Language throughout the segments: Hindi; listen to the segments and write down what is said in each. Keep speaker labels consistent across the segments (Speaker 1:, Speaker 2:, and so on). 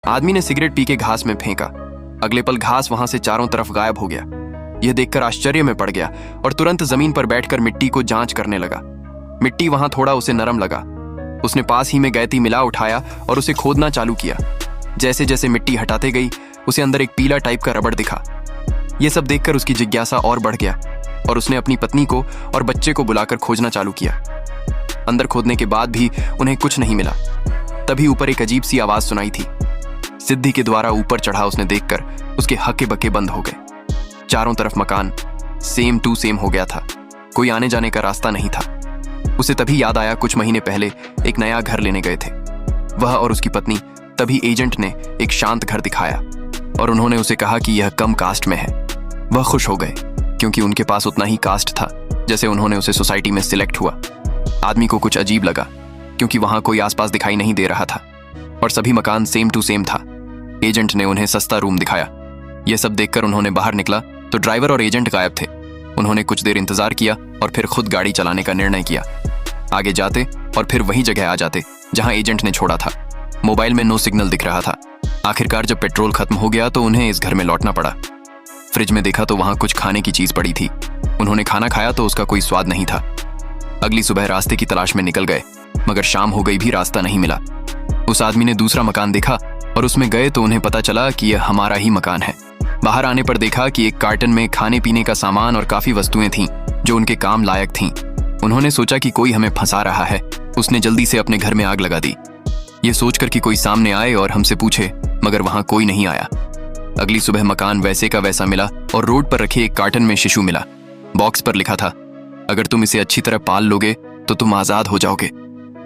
Speaker 1: आदमी ने सिगरेट पी के घास में फेंका। अगले पल घास वहां से चारों तरफ गायब हो गया। यह देखकर आश्चर्य में पड़ गया और तुरंत जमीन पर बैठकर मिट्टी को जांच करने लगा। मिट्टी वहां थोड़ा उसे नरम लगा। उसने पास ही में गैती मिला उठाया और उसे खोदना चालू किया। जैसे जैसे मिट्टी हटाते गई उसे अंदर एक पीला टाइप का रबड़ दिखा। यह सब देखकर उसकी जिज्ञासा और बढ़ गया और उसने अपनी पत्नी को और बच्चे को बुलाकर खोजना चालू किया। अंदर खोदने के बाद भी उन्हें कुछ नहीं मिला। तभी ऊपर एक अजीब सी आवाज सुनाई थी। सिद्धि के द्वारा ऊपर चढ़ा उसने देखकर उसके हक्के बक्के बंद हो गए। चारों तरफ मकान सेम टू सेम हो गया था। कोई आने जाने का रास्ता नहीं था। उसे तभी याद आया कुछ महीने पहले एक नया घर लेने गए थे। वह और उसकी पत्नी तभी एजेंट ने एक शांत घर दिखाया और उन्होंने उसे कहा कि यह कम कास्ट में है। वह खुश हो गए क्योंकि उनके पास उतना ही कास्ट था जैसे उन्होंने उसे सोसाइटी में सिलेक्ट हुआ। आदमी को कुछ अजीब लगा क्योंकि वहां कोई आसपास दिखाई नहीं दे रहा था और सभी मकान सेम टू सेम था। एजेंट ने उन्हें सस्ता रूम दिखाया। यह सब देखकर उन्होंने बाहर निकला तो ड्राइवर और एजेंट गायब थे। उन्होंने कुछ देर इंतजार किया और फिर खुद गाड़ी चलाने का निर्णय किया। आगे जाते और फिर वही जगह आ जाते जहां एजेंट ने छोड़ा था। मोबाइल में नो सिग्नल दिख रहा था। आखिरकार जब पेट्रोल खत्म हो गया तो उन्हें इस घर में लौटना पड़ा। फ्रिज में देखा तो वहां कुछ खाने की चीज पड़ी थी। उन्होंने खाना खाया तो उसका कोई स्वाद नहीं था। अगली सुबह रास्ते की तलाश में निकल गए मगर शाम हो गई भी रास्ता नहीं मिला। उस आदमी ने दूसरा मकान देखा और उसमें गए तो उन्हें पता चला कि यह हमारा ही मकान है। बाहर आने पर देखा कि एक कार्टन में खाने पीने का सामान और काफी वस्तुएं थीं जो उनके काम लायक थीं। उन्होंने सोचा कि कोई हमें फंसा रहा है। उसने जल्दी से अपने घर में आग लगा दी, ये सोचकर कि कोई सामने आए और हमसे पूछे, मगर वहां कोई नहीं आया। अगली सुबह मकान वैसे का वैसा मिला और रोड पर रखे एक कार्टन में शिशु मिला। बॉक्स पर लिखा था, अगर तुम इसे अच्छी तरह पाल लोगे तो तुम आजाद हो जाओगे।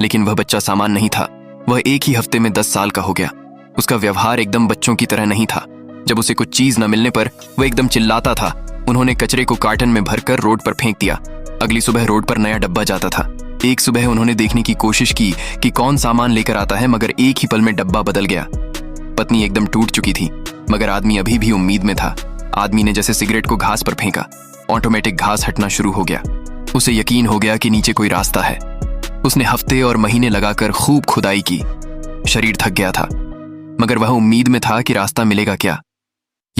Speaker 1: लेकिन वह बच्चा सामान नहीं था। वह एक ही हफ्ते में 10 साल का हो गया। उसका व्यवहार एकदम बच्चों की तरह नहीं था। जब उसे कुछ चीज न मिलने पर वह एकदम चिल्लाता था। उन्होंने कचरे को कार्टन में भरकर रोड पर फेंक दिया। अगली सुबह रोड पर नया डब्बा जाता था। एक सुबह उन्होंने देखने की कोशिश की कि कौन सामान लेकर आता है, मगर एक ही पल में डब्बा बदल गया। पत्नी एकदम टूट चुकी थी मगर आदमी अभी भी उम्मीद में था। आदमी ने जैसे सिगरेट को घास पर फेंका, ऑटोमेटिक घास हटना शुरू हो गया। उसे यकीन हो गया कि नीचे कोई रास्ता है। उसने हफ्ते और महीने लगाकर खूब खुदाई की। शरीर थक गया था मगर वह उम्मीद में था कि रास्ता मिलेगा क्या।